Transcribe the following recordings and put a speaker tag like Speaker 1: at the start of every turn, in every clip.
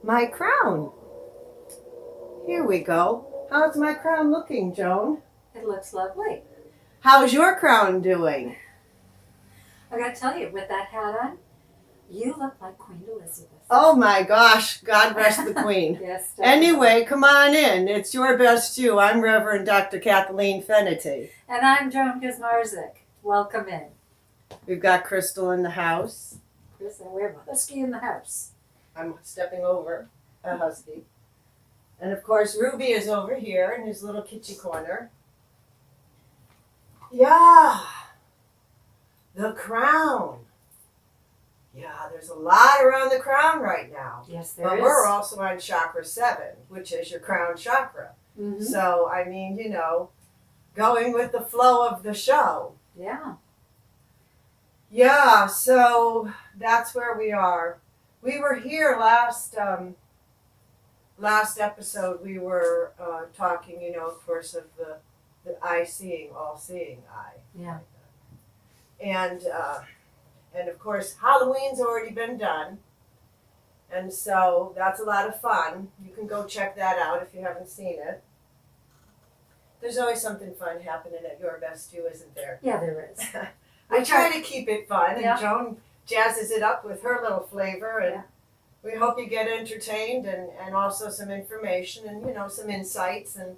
Speaker 1: my crown. Here we go. How's my crown looking, Joan?
Speaker 2: It looks lovely.
Speaker 1: How's your crown doing?
Speaker 2: I gotta tell you, with that hat on, you look like Queen Elizabeth.
Speaker 1: Oh my gosh, God rest the Queen.
Speaker 2: Yes. Definitely.
Speaker 1: Anyway, come on in. It's your best you. I'm Reverend Dr. Kathleen Fenity.
Speaker 2: And I'm Joan Kazmarzik. Welcome in.
Speaker 1: We've got Crystal in the house.
Speaker 2: Chris, and we have a husky in the house.
Speaker 1: I'm stepping over a husky. And of course, Ruby is over here in his little kitschy corner. Yeah, the crown. Yeah, there's a lot around the crown right now.
Speaker 2: Yes, there
Speaker 1: But
Speaker 2: is.
Speaker 1: we're also on Chakra 7, which is your crown chakra.
Speaker 2: Mm-hmm.
Speaker 1: So, I mean, going with the flow of the show.
Speaker 2: Yeah.
Speaker 1: Yeah, so that's where we are. We were here last episode. We were talking, of course, of the eye seeing, all seeing eye.
Speaker 2: Yeah.
Speaker 1: And of course, Halloween's already been done. And so that's a lot of fun. You can go check that out if you haven't seen it. There's always something fun happening at Your Best You, isn't there?
Speaker 2: Yeah, there is.
Speaker 1: I try to keep it fun,
Speaker 2: Yeah.
Speaker 1: and Joan jazzes it up with her little flavor, and we hope you get entertained and also some information and, some insights and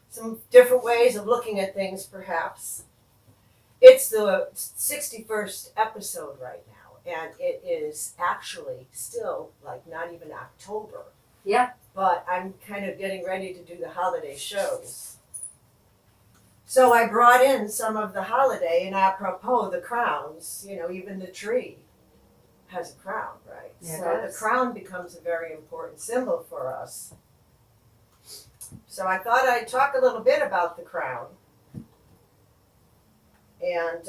Speaker 1: some different ways of looking at things, perhaps. It's the 61st episode right now, and it is actually still not even October.
Speaker 2: Yeah.
Speaker 1: But I'm kind of getting ready to do the holiday shows. So I brought in some of the holiday, and apropos the crowns, even the tree has a crown, right?
Speaker 2: Yeah,
Speaker 1: so the crown becomes a very important symbol for us. So I thought I'd talk a little bit about the crown. And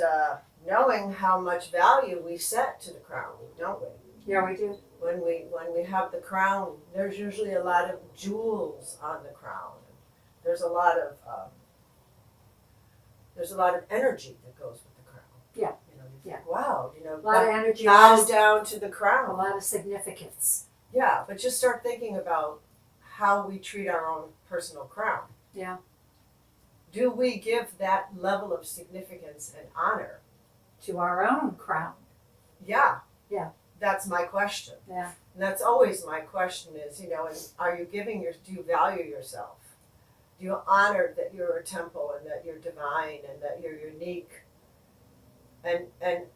Speaker 1: knowing how much value we set to the crown, don't we?
Speaker 2: Yeah, we do.
Speaker 1: When we have the crown, there's usually a lot of jewels on the crown. There's a lot of energy that goes with the crown.
Speaker 2: Yeah.
Speaker 1: You think, wow,
Speaker 2: A lot of energy.
Speaker 1: bow down to the crown.
Speaker 2: A lot of significance.
Speaker 1: Yeah, but just start thinking about how we treat our own personal crown.
Speaker 2: Yeah.
Speaker 1: Do we give that level of significance and honor
Speaker 2: To our own crown.
Speaker 1: Yeah.
Speaker 2: Yeah.
Speaker 1: That's my question.
Speaker 2: Yeah.
Speaker 1: And that's always my question is, and are you do you value yourself? Do you honor that you're a temple and that you're divine and that you're unique? And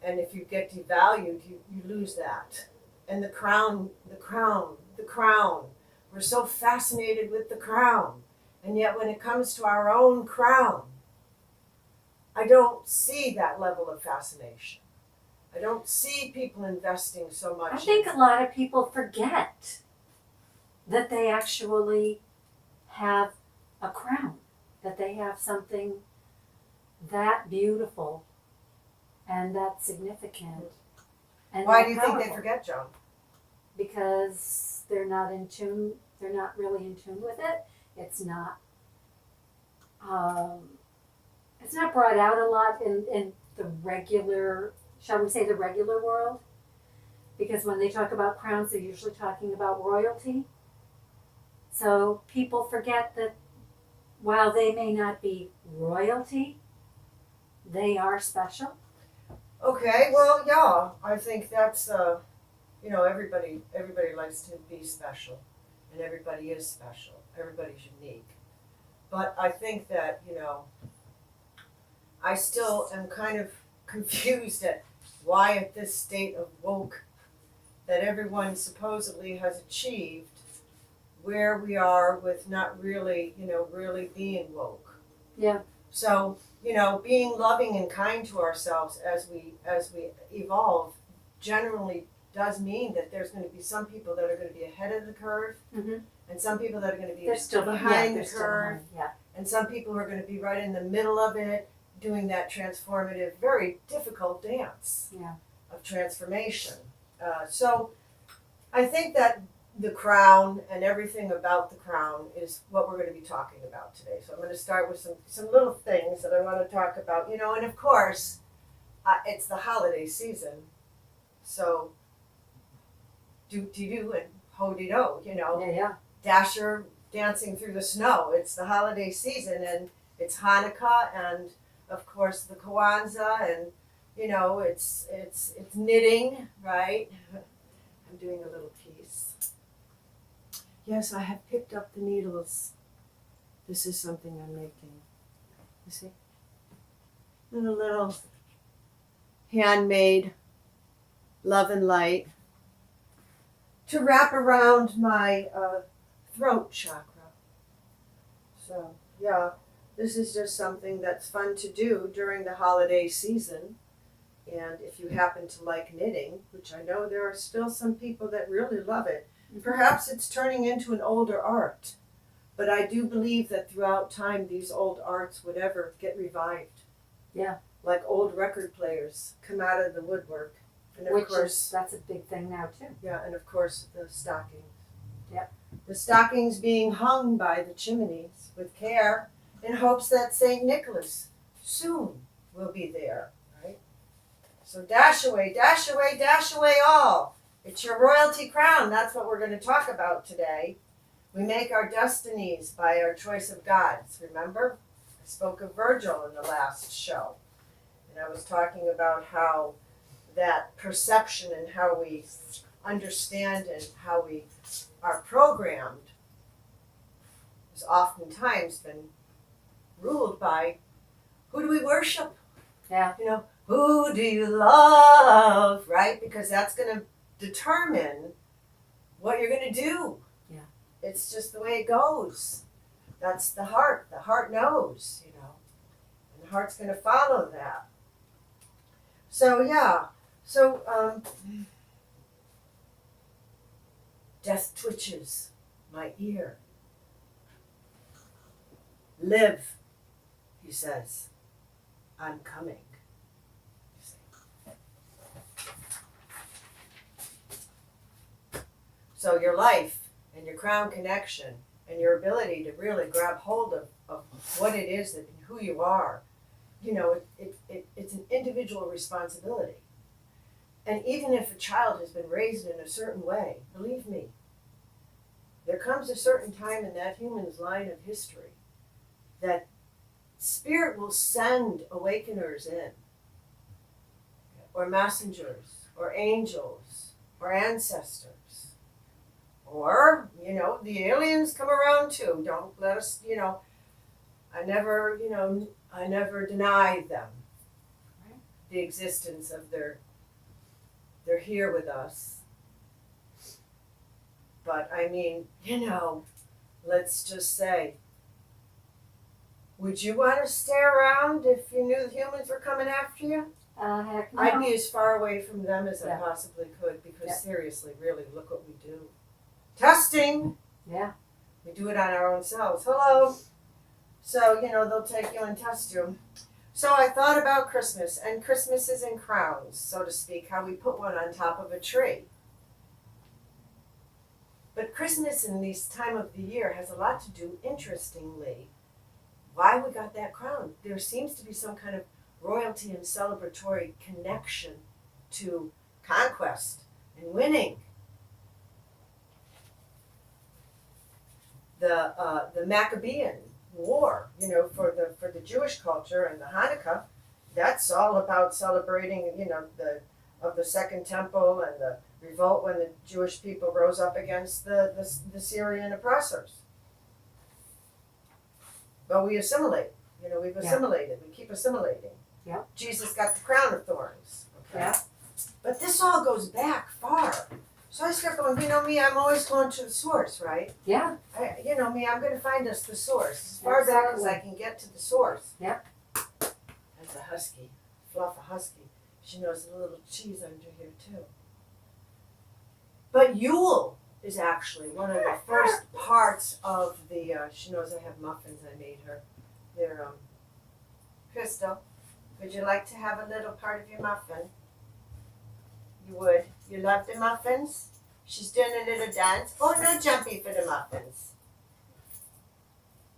Speaker 1: if you get devalued, you lose that. And the crown. We're so fascinated with the crown. And yet when it comes to our own crown, I don't see that level of fascination. I don't see people investing so much.
Speaker 2: I think a lot of people forget that they actually have a crown, that they have something that beautiful and that significant. And
Speaker 1: Why
Speaker 2: that
Speaker 1: do you think they
Speaker 2: powerful.
Speaker 1: forget, Joan?
Speaker 2: Because they're not in tune. They're not really in tune with it. It's not brought out a lot in the regular, shall we say, the regular world. Because when they talk about crowns, they're usually talking about royalty. So people forget that while they may not be royalty, they are special.
Speaker 1: Okay, well, yeah, I think that's, everybody likes to be special, and everybody is special. Everybody's unique. But I think that, I still am kind of confused at why at this state of woke that everyone supposedly has achieved, where we are with not really, really being woke.
Speaker 2: Yeah.
Speaker 1: So, being loving and kind to ourselves as we evolve generally does mean that there's going to be some people that are going to be ahead of the curve,
Speaker 2: Mm-hmm.
Speaker 1: and some people that are going to be
Speaker 2: They're still
Speaker 1: behind
Speaker 2: they're
Speaker 1: the
Speaker 2: still
Speaker 1: curve,
Speaker 2: behind. Yeah.
Speaker 1: and some people are going to be right in the middle of it, doing that transformative, very difficult dance
Speaker 2: Yeah.
Speaker 1: of transformation. So I think that the crown and everything about the crown is what we're going to be talking about today. So I'm going to start with some little things that I want to talk about, and of course, it's the holiday season. So do you and ho-de-do,
Speaker 2: Yeah.
Speaker 1: Dasher dancing through the snow. It's the holiday season, and it's Hanukkah, and of course the Kwanzaa, and it's knitting, right? I'm doing a little piece. Yes, I have picked up the needles. This is something I'm making. You see? Little handmade love and light to wrap around my throat chakra. So, yeah, this is just something that's fun to do during the holiday season. And if you happen to like knitting, which I know there are still some people that really love it, perhaps it's turning into an older art. But I do believe that throughout time, these old arts would ever get revived.
Speaker 2: Yeah.
Speaker 1: Like old record players come out of the woodwork. And of course,
Speaker 2: that's a big thing now too.
Speaker 1: Yeah, and of course the stockings.
Speaker 2: Yep.
Speaker 1: The stockings being hung by the chimneys with care in hopes that St. Nicholas soon will be there, right? So dash away, dash away, dash away all. It's your royalty crown. That's what we're going to talk about today. We make our destinies by our choice of gods, remember? I spoke of Virgil in the last show. And I was talking about how that perception and how we understand and how we are programmed has oftentimes been ruled by who do we worship?
Speaker 2: Yeah.
Speaker 1: Who do you love, right? Because that's going to determine what you're going to do.
Speaker 2: Yeah.
Speaker 1: It's just the way it goes. That's the heart. The heart knows, and the heart's going to follow that. So, yeah. So, death twitches my ear. Live, he says. I'm coming. So your life and your crown connection and your ability to really grab hold of what it is that who you are, it's an individual responsibility. And even if a child has been raised in a certain way, believe me, there comes a certain time in that human's line of history that Spirit will send awakeners in, or messengers, or angels, or ancestors. Or, the aliens come around too. Don't let us, I never deny them the existence of they're here with us. But I mean, let's just say, would you want to stay around if you knew the humans were coming after you?
Speaker 2: Heck no.
Speaker 1: I'd be as far away from them as I
Speaker 2: Yeah.
Speaker 1: possibly could because
Speaker 2: Yeah.
Speaker 1: seriously, really, look what we do. Testing!
Speaker 2: Yeah.
Speaker 1: We do it on our own selves. Hello! So, they'll take you and test you. So I thought about Christmas, and Christmas is in crowns, so to speak, how we put one on top of a tree. But Christmas in this time of the year has a lot to do, interestingly, why we got that crown. There seems to be some kind of royalty and celebratory connection to conquest and winning. The Maccabean War, for the Jewish culture and the Hanukkah, that's all about celebrating, the Second Temple and the revolt when the Jewish people rose up against the Syrian oppressors. But we assimilate, we've assimilated, we keep assimilating.
Speaker 2: Yeah.
Speaker 1: Jesus got the crown of thorns. Okay?
Speaker 2: Yeah.
Speaker 1: But this all goes back far. So I start going, me, I'm always going to the source, right?
Speaker 2: Yeah.
Speaker 1: Me, I'm going to find us the source. As far back as I can get to the source.
Speaker 2: Yep.
Speaker 1: That's a husky. Fluff, a husky. She knows a little cheese under here, too. But Yule is actually one of the first parts of the, she knows I have muffins I made her. They're, Crystal, would you like to have a little part of your muffin? You would. You love the muffins? She's doing a little dance. Oh, no jumpy for the muffins.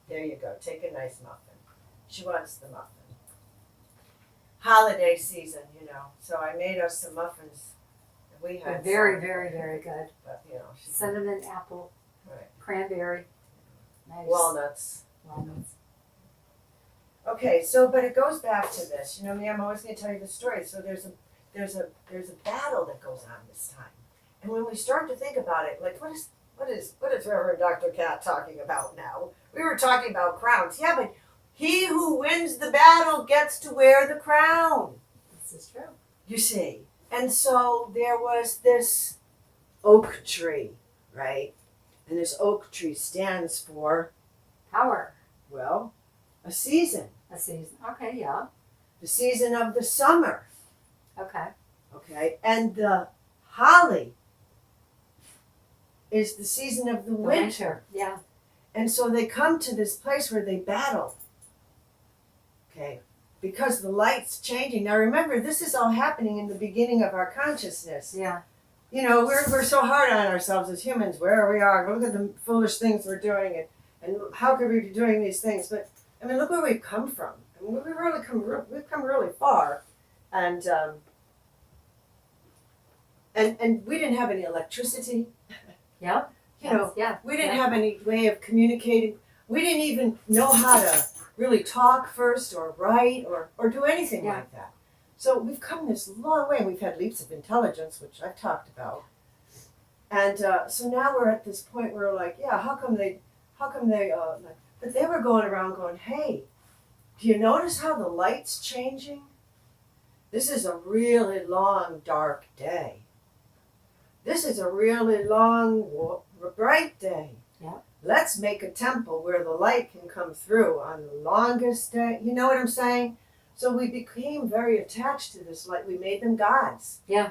Speaker 1: There you go. Take a nice muffin. She wants the muffin. Holiday season, So I made us some muffins. We
Speaker 2: They're
Speaker 1: had
Speaker 2: very,
Speaker 1: some,
Speaker 2: very, very good.
Speaker 1: but, you know,
Speaker 2: Cinnamon, apple,
Speaker 1: right.
Speaker 2: cranberry, nice.
Speaker 1: Walnuts.
Speaker 2: Walnuts.
Speaker 1: Okay, so but it goes back to this. You know me, I'm always going to tell you the story. So there's a battle that goes on this time, and when we start to think about it, like what is Reverend Dr. Cat talking about now? We were talking about crowns, yeah, but he who wins the battle gets to wear the crown.
Speaker 2: This is true.
Speaker 1: You see, and so there was this oak tree, right? And this oak tree stands for,
Speaker 2: Power.
Speaker 1: well, a season.
Speaker 2: A season. Okay, yeah.
Speaker 1: The season of the summer,
Speaker 2: Okay.
Speaker 1: okay? And the holly is the season of the winter.
Speaker 2: Yeah.
Speaker 1: And so they come to this place where they battle, okay? Because the light's changing. Now remember, this is all happening in the beginning of our consciousness.
Speaker 2: Yeah.
Speaker 1: You know, we're so hard on ourselves as humans, where we are. Look at the foolish things we're doing, and how could we be doing these things? But I mean, look where we've come from. I mean, we've come really far, and we didn't have any electricity.
Speaker 2: Yep.
Speaker 1: You know,
Speaker 2: Yeah.
Speaker 1: we didn't have any way of communicating. We didn't even know how to really talk first, or write, or do anything like that. So we've come this long way. We've had leaps of intelligence, which I've talked about, and so now we're at this point where we're like, yeah, how come they like, but they were going around going, hey, do you notice how the light's changing? This is a really long, dark day. This is a really long, bright day.
Speaker 2: Yeah.
Speaker 1: Let's make a temple where the light can come through on the longest day. You know what I'm saying? So we became very attached to this light. We made them gods.
Speaker 2: Yeah.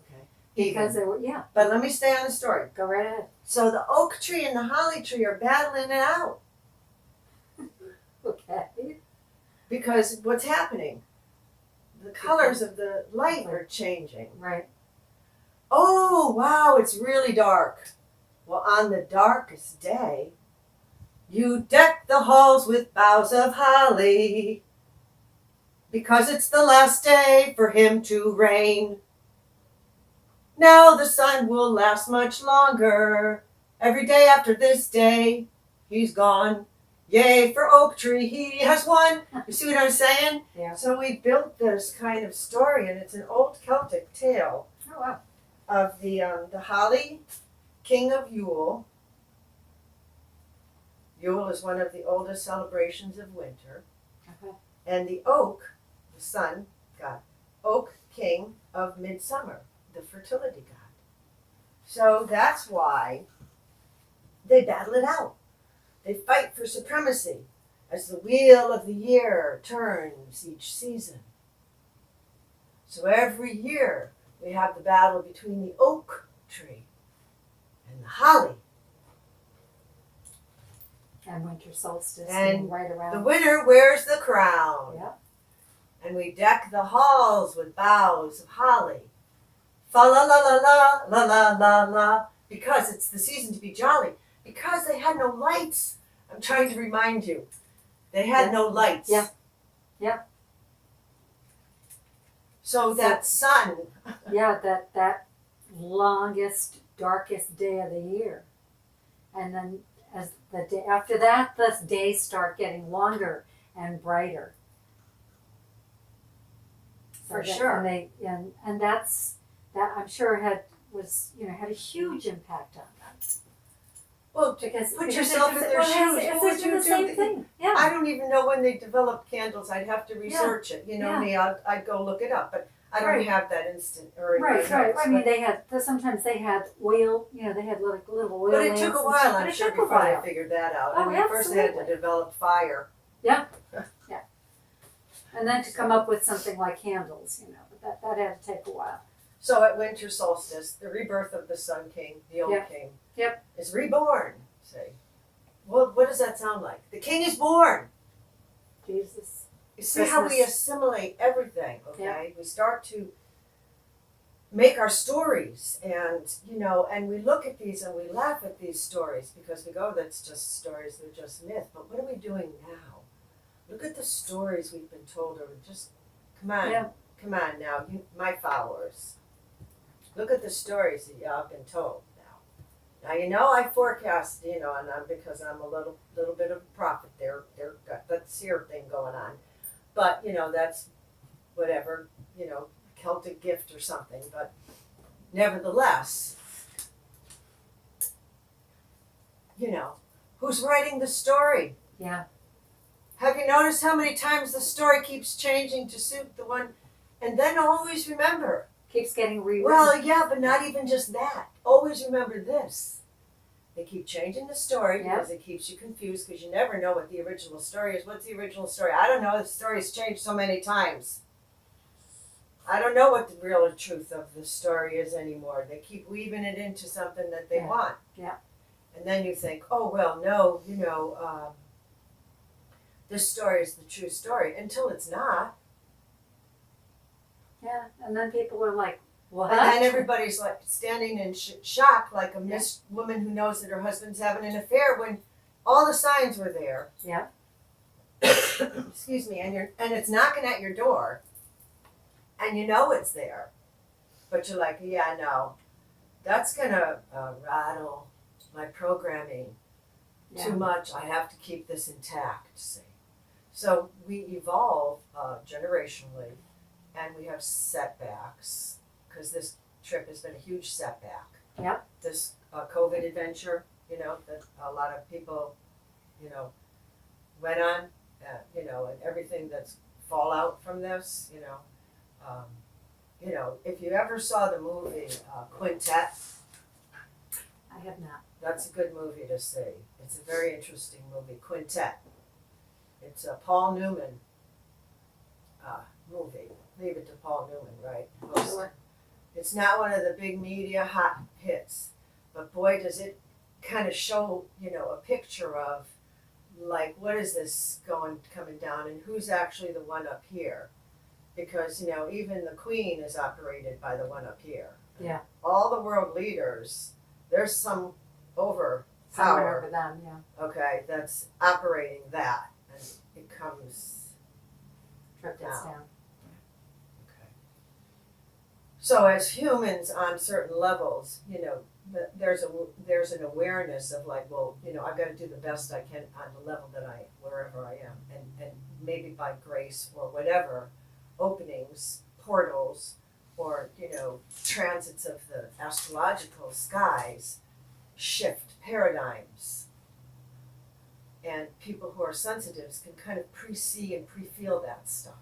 Speaker 1: Okay.
Speaker 2: Because they were, yeah.
Speaker 1: But let me stay on the story.
Speaker 2: Go right ahead.
Speaker 1: So the oak tree and the holly tree are battling it out.
Speaker 2: Okay.
Speaker 1: Because what's happening? The colors of the light are changing.
Speaker 2: Right.
Speaker 1: Oh, wow, it's really dark. Well, on the darkest day, you deck the halls with boughs of holly, because it's the last day for him to reign. Now the sun will last much longer. Every day after this day, he's gone. Yay, for oak tree, he has won. You see what I'm saying?
Speaker 2: Yeah.
Speaker 1: So we built this kind of story, and it's an old Celtic tale.
Speaker 2: Oh, wow.
Speaker 1: Of the holly, king of Yule. Yule is one of the oldest celebrations of winter.
Speaker 2: Okay.
Speaker 1: And the oak, the sun god, oak king of midsummer, the fertility god. So that's why they battle it out. They fight for supremacy as the wheel of the year turns each season. So every year we have the battle between the oak tree and the holly.
Speaker 2: And winter solstice
Speaker 1: And
Speaker 2: right around.
Speaker 1: the winner wears the crown.
Speaker 2: Yep.
Speaker 1: And we deck the halls with boughs of holly. Fa la la la la la la la la. Because it's the season to be jolly. Because they had no lights. I'm trying to remind you. They had no lights.
Speaker 2: Yeah. Yeah.
Speaker 1: So that sun.
Speaker 2: Yeah, that longest, darkest day of the year. And then as the day after that, the days start getting longer and brighter.
Speaker 1: For sure.
Speaker 2: And that's that I'm sure had a huge impact on them.
Speaker 1: Well,
Speaker 2: Because
Speaker 1: put yourself in their shoes. What would you
Speaker 2: the
Speaker 1: do?
Speaker 2: same thing. Yeah.
Speaker 1: I don't even know when they developed candles. I'd have to research it. You know me, I'd go look it up, but I don't have that instant or in my
Speaker 2: Right.
Speaker 1: notes,
Speaker 2: I mean, sometimes they had oil. They had little oil.
Speaker 1: But it took a while, I'm sure, before they
Speaker 2: while.
Speaker 1: figured that out.
Speaker 2: Oh,
Speaker 1: I mean, first they had to
Speaker 2: absolutely.
Speaker 1: develop fire.
Speaker 2: And then to come up with something like candles, but that had to take a while.
Speaker 1: So at winter solstice, the rebirth of the Sun King, the old king, is reborn. Say, well, what does that sound like? The king is born.
Speaker 2: Jesus.
Speaker 1: You see how we
Speaker 2: Christmas.
Speaker 1: assimilate everything, okay? We start to make our stories, and and we look at these and we laugh at these stories because we go, that's just stories, they're just myth. But what are we doing now? Look at the stories we've been told over. Just come on now, you, my followers. Look at the stories that y'all been told now. Now you know I forecast, and I'm because I'm a little bit of a prophet there. There got that seer thing going on, but that's whatever, Celtic gift or something. But nevertheless, who's writing the story?
Speaker 2: Yeah.
Speaker 1: Have you noticed how many times the story keeps changing to suit the one? And then always remember.
Speaker 2: Keeps getting rewritten.
Speaker 1: Well, yeah, but not even just that. Always remember this. They keep changing the story because it keeps you confused because you never know what the original story is. What's the original story? I don't know. The story's changed so many times. I don't know what the real truth of the story is anymore. They keep weaving it into something that they want.
Speaker 2: Yeah.
Speaker 1: And then you think, oh, well, no, this story is the true story until it's not.
Speaker 2: Yeah, and then people are like, what?
Speaker 1: And then everybody's like standing in shock, like a woman who knows that her husband's having an affair when all the signs were there.
Speaker 2: Yeah.
Speaker 1: Excuse me, and it's knocking at your door, and you know it's there, but you're like, yeah, no, that's gonna rattle my programming too much. I have to keep this intact. See, so we evolve generationally, and we have setbacks because this trip has been a huge setback.
Speaker 2: Yep.
Speaker 1: This COVID adventure, that a lot of people, went on, and everything that's fallout from this, if you ever saw the movie Quintet,
Speaker 2: I have not.
Speaker 1: that's a good movie to see. It's a very interesting movie, Quintet. It's a Paul Newman movie. Leave it to Paul Newman, right?
Speaker 2: Sure.
Speaker 1: It's not one of the big media hot hits, but boy, does it kind of show, a picture of, like, what is this coming down and who's actually the one up here? Because, even the Queen is operated by the one up here.
Speaker 2: Yeah.
Speaker 1: All the world leaders, there's some
Speaker 2: Someone
Speaker 1: power,
Speaker 2: over them, yeah.
Speaker 1: okay, that's operating that, and it comes
Speaker 2: Trickles down.
Speaker 1: Okay. So as humans on certain levels, there's an awareness of like, well, I've got to do the best I can on the level that wherever I am, and maybe by grace or whatever, openings, portals, or transits of the astrological skies shift paradigms, and people who are sensitives can kind of pre-see and pre-feel that stuff.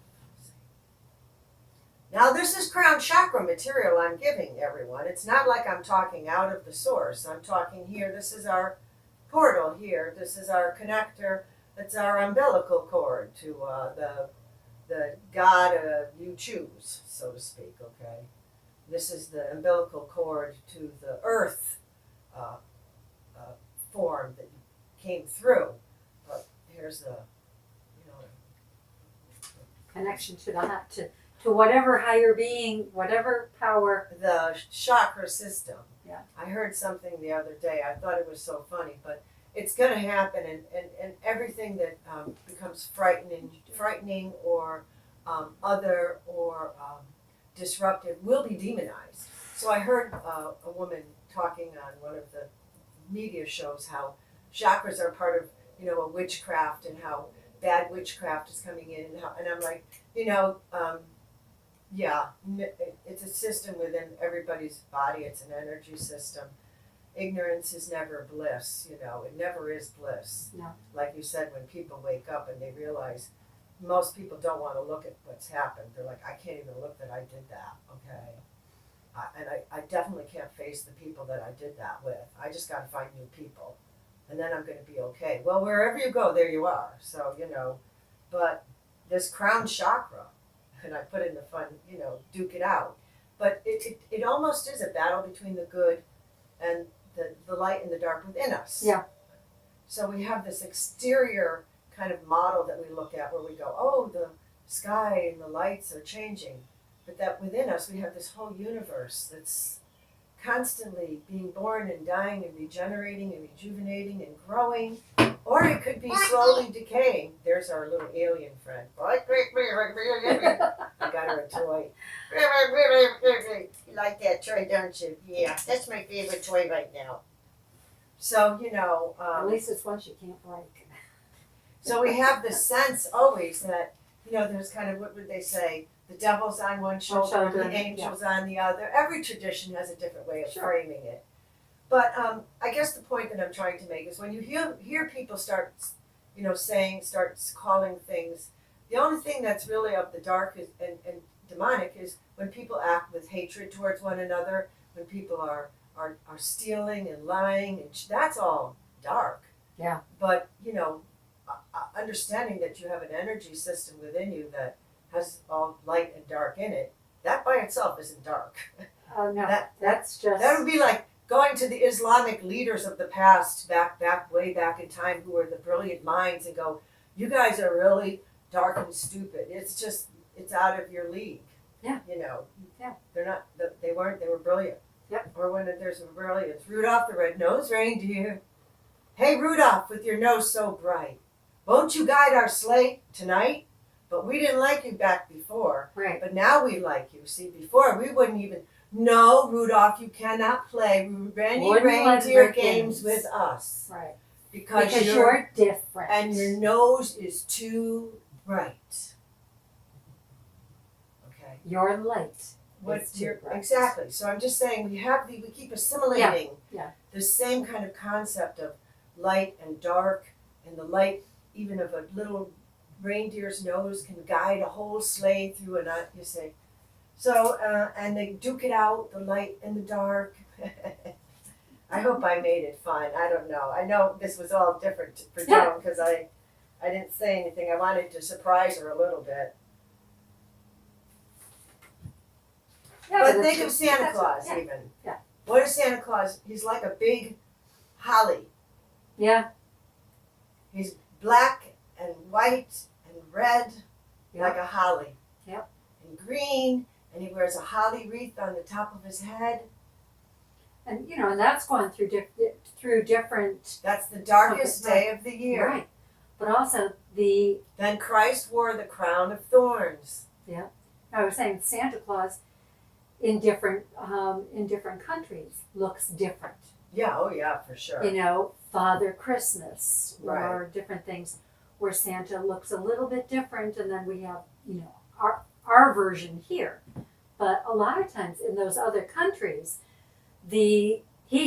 Speaker 1: Now this is crown chakra material I'm giving everyone. It's not like I'm talking out of the source. I'm talking here, this is our portal here, this is our connector, it's our umbilical cord to the God you choose, so to speak, okay? This is the umbilical cord to the earth form that came through. But here's the,
Speaker 2: Connection to whatever higher being, whatever power.
Speaker 1: the chakra system.
Speaker 2: Yeah.
Speaker 1: I heard something the other day. I thought it was so funny, but it's going to happen, and everything that becomes frightening or other or disruptive will be demonized. So I heard a woman talking on one of the media shows how chakras are part of a witchcraft, and how bad witchcraft is coming in, and I'm like, it's a system within everybody's body. It's an energy system. Ignorance is never bliss, it never is bliss.
Speaker 2: No.
Speaker 1: Like you said, when people wake up and they realize, most people don't want to look at what's happened. They're like, I can't even look that I did that, okay? And I definitely can't face the people that I did that with. I just got to find new people, and then I'm going to be okay. Well, wherever you go, there you are. So, but this crown chakra, and I put in the fun, duke it out. But it almost is a battle between the good and the light and the dark within us.
Speaker 2: Yeah.
Speaker 1: So we have this exterior kind of model that we look at where we go, oh, the sky and the lights are changing. But that within us, we have this whole universe that's constantly being born and dying and regenerating and rejuvenating and growing. Or it could be slowly decaying. There's our little alien friend. I got her a toy. You like that toy, aren't you? Yeah, that's my favorite toy right now. So,
Speaker 2: At least it's one you can't break.
Speaker 1: so we have the sense always that, there's kind of, what would they say? The devil's on one shoulder, and the angel's on the other. Every tradition has a different way of framing it. But I guess the point that I'm trying to make is when you hear people start calling things, the only thing that's really of the dark and demonic is when people act with hatred towards one another, when people are stealing and lying, and that's all dark.
Speaker 2: Yeah.
Speaker 1: But, understanding that you have an energy system within you that has all light and dark in it, that by itself isn't dark.
Speaker 2: Oh, no. That's just...
Speaker 1: That would be like going to the Islamic leaders of the past, way back in time, who were the brilliant minds, and go, you guys are really dark and stupid. It's out of your league.
Speaker 2: Yeah.
Speaker 1: Yeah. They're not, they were brilliant.
Speaker 2: Yep.
Speaker 1: Or when there's brilliance. Rudolph the Red-Nosed Reindeer. Hey, Rudolph, with your nose so bright, won't you guide our sleigh tonight? But we didn't like you back before.
Speaker 2: Right.
Speaker 1: But now we like you. See, before we wouldn't even, no, Rudolph, you cannot play reindeer games with us.
Speaker 2: Right.
Speaker 1: Because
Speaker 2: you're different.
Speaker 1: And your nose is too bright. Okay.
Speaker 2: Your light.
Speaker 1: Exactly. So I'm just saying we keep assimilating
Speaker 2: Yeah.
Speaker 1: the same kind of concept of light and dark, and the light even of a little reindeer's nose can guide a whole sleigh through a nut, you say. So, and they duke it out, the light and the dark. I hope I made it fun. I don't know. I know this was all different for Joan because I didn't say anything. I wanted to surprise her a little bit.
Speaker 2: Yeah,
Speaker 1: but think of Santa Claus even.
Speaker 2: Yeah.
Speaker 1: What is Santa Claus? He's like a big holly.
Speaker 2: Yeah.
Speaker 1: He's black and white and red, like a holly.
Speaker 2: Yep.
Speaker 1: And green, and he wears a holly wreath on the top of his head.
Speaker 2: And and that's gone through different.
Speaker 1: That's the darkest day of the year.
Speaker 2: Right. But also
Speaker 1: Then Christ wore the crown of thorns.
Speaker 2: Yeah. I was saying Santa Claus in different countries looks different.
Speaker 1: Yeah, oh yeah, for sure.
Speaker 2: Father Christmas or different things where Santa looks a little bit different, and then we have, our version here. But a lot of times in those other countries, he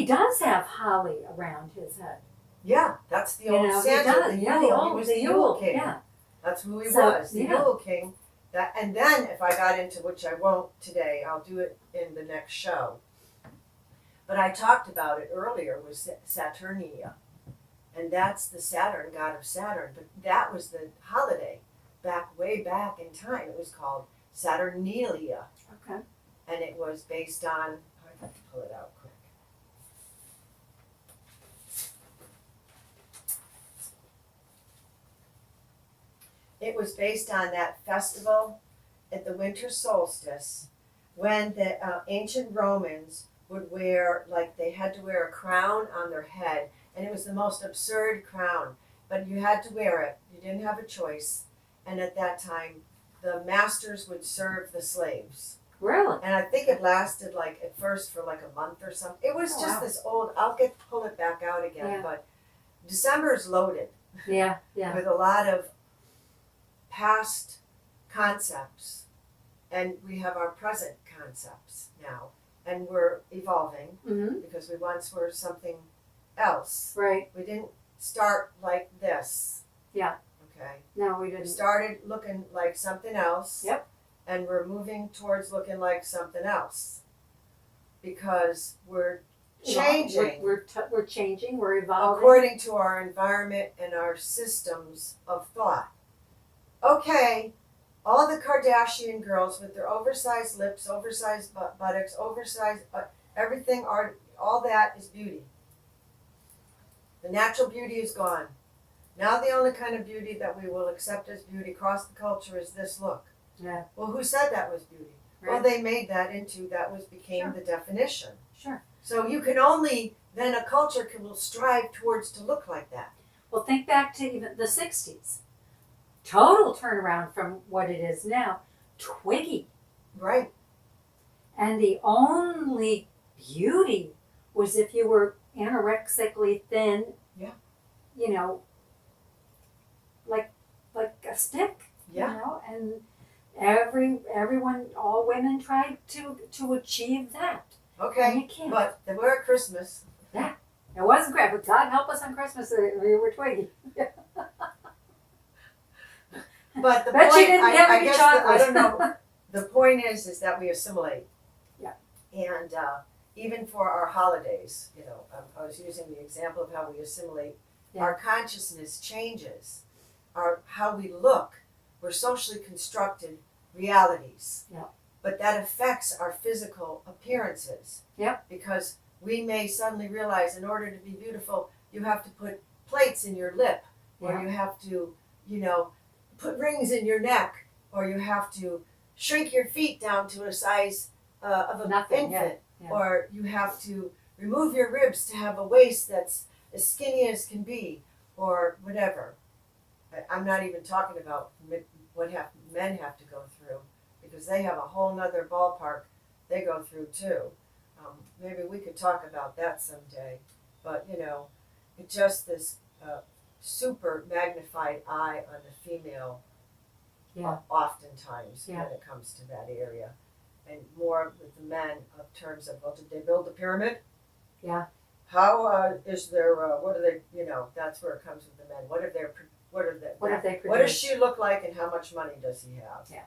Speaker 2: does have holly around his head.
Speaker 1: Yeah, that's the old Santa. He was the Yule King.
Speaker 2: Yeah.
Speaker 1: That's who he was, the Yule King. And then if I got into, which I won't today, I'll do it in the next show. But I talked about it earlier, was Saturnia. And that's the Saturn, god of Saturn. But that was the holiday way back in time. It was called Saturnalia.
Speaker 2: Okay.
Speaker 1: And it was based on, I have to pull it out quick. It was based on that festival at the winter solstice when the ancient Romans would wear, they had to wear a crown on their head, and it was the most absurd crown, but you had to wear it. You didn't have a choice. And at that time, the masters would serve the slaves.
Speaker 2: Really?
Speaker 1: And I think it lasted at first for a month or something. It was this old, I'll pull it back out again, but December's loaded.
Speaker 2: Yeah.
Speaker 1: With a lot of past concepts, and we have our present concepts now, and we're evolving because we once were something else.
Speaker 2: Right.
Speaker 1: We didn't start like this.
Speaker 2: Yeah.
Speaker 1: Okay.
Speaker 2: No, we didn't.
Speaker 1: We started looking like something else.
Speaker 2: Yep.
Speaker 1: And we're moving towards looking like something else because we're changing.
Speaker 2: We're changing. We're evolving
Speaker 1: according to our environment and our systems of thought. Okay, all the Kardashian girls with their oversized lips, oversized buttocks, oversized everything, all that is beauty. The natural beauty is gone. Now the only kind of beauty that we will accept as beauty across the culture is this look.
Speaker 2: Yeah.
Speaker 1: Well, who said that was beauty? Right. Well, they made that became the definition.
Speaker 2: Sure.
Speaker 1: So you can only, then a culture will strive towards to look like that.
Speaker 2: Well, think back to even the 60s. Total turnaround from what it is now. Twiggy.
Speaker 1: Right.
Speaker 2: And the only Beauty was if you were anorexically thin.
Speaker 1: Yeah.
Speaker 2: You know, like a stick.
Speaker 1: Yeah.
Speaker 2: You know, and everyone, all women tried to achieve that. And
Speaker 1: Okay,
Speaker 2: you can't.
Speaker 1: but we're at Christmas.
Speaker 2: It wasn't great, but God help us on Christmas that we were twiggy.
Speaker 1: But the
Speaker 2: Bet you
Speaker 1: point,
Speaker 2: didn't have
Speaker 1: I
Speaker 2: any
Speaker 1: guess,
Speaker 2: chocolate.
Speaker 1: I don't know. The point is that we assimilate.
Speaker 2: Yeah.
Speaker 1: And even for our holidays, you know, I was using the example of how we assimilate.
Speaker 2: Yeah.
Speaker 1: Our consciousness changes. How we look. We're socially constructed realities.
Speaker 2: Yeah.
Speaker 1: But that affects our physical appearances.
Speaker 2: Yep.
Speaker 1: Because we may suddenly realize in order to be beautiful, you have to put plates in your lip, or
Speaker 2: Yeah.
Speaker 1: you have to, you know, put rings in your neck, or you have to shrink your feet down to a size of an
Speaker 2: Nothing, yeah,
Speaker 1: infant,
Speaker 2: yeah.
Speaker 1: or you have to remove your ribs to have a waist that's as skinny as can be, or whatever. I'm not even talking about what men have to go through, because they have a whole nother ballpark they go through too. Maybe we could talk about that someday, but you know, it's just this super magnified eye on the female.
Speaker 2: Yeah.
Speaker 1: Oftentimes
Speaker 2: Yeah.
Speaker 1: when it comes to that area, and more with the men of terms of, well, did they build the pyramid?
Speaker 2: Yeah.
Speaker 1: How is their what are they? You know, that's where it comes with the men. What are their
Speaker 2: What have they produced?
Speaker 1: What does she look like, and how much money does he have?
Speaker 2: Yeah.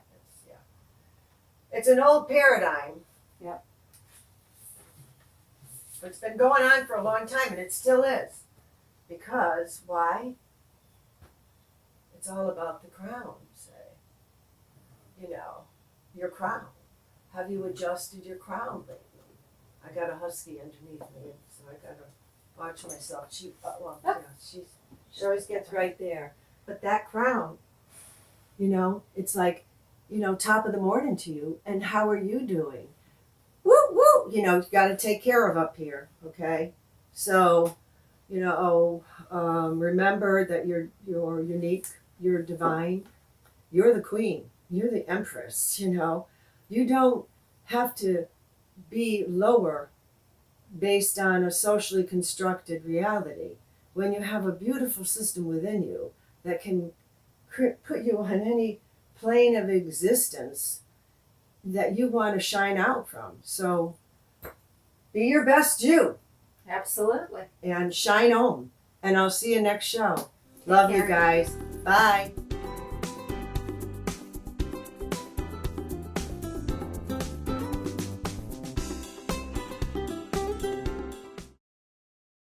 Speaker 1: It's an old paradigm.
Speaker 2: Yeah.
Speaker 1: It's been going on for a long time, and it still is. Because why? It's all about the crown, say. You know, your crown. Have you adjusted your crown lately? I got a husky underneath me, so I gotta watch myself. She always gets right there. But that crown, you know, it's like, you know, top of the morning to you, and how are you doing? Woo woo! You know, you got to take care of up here, okay? So, you know, remember that you're unique, you're divine, you're the queen, you're the empress. You know, you don't have to be lower based on a socially constructed reality. When you have a beautiful system within you that can put you on any plane of existence that you want to shine out from. So be your best you
Speaker 2: Absolutely.
Speaker 1: and shine on. And I'll see you next show. Love you
Speaker 2: care.
Speaker 1: guys. Bye.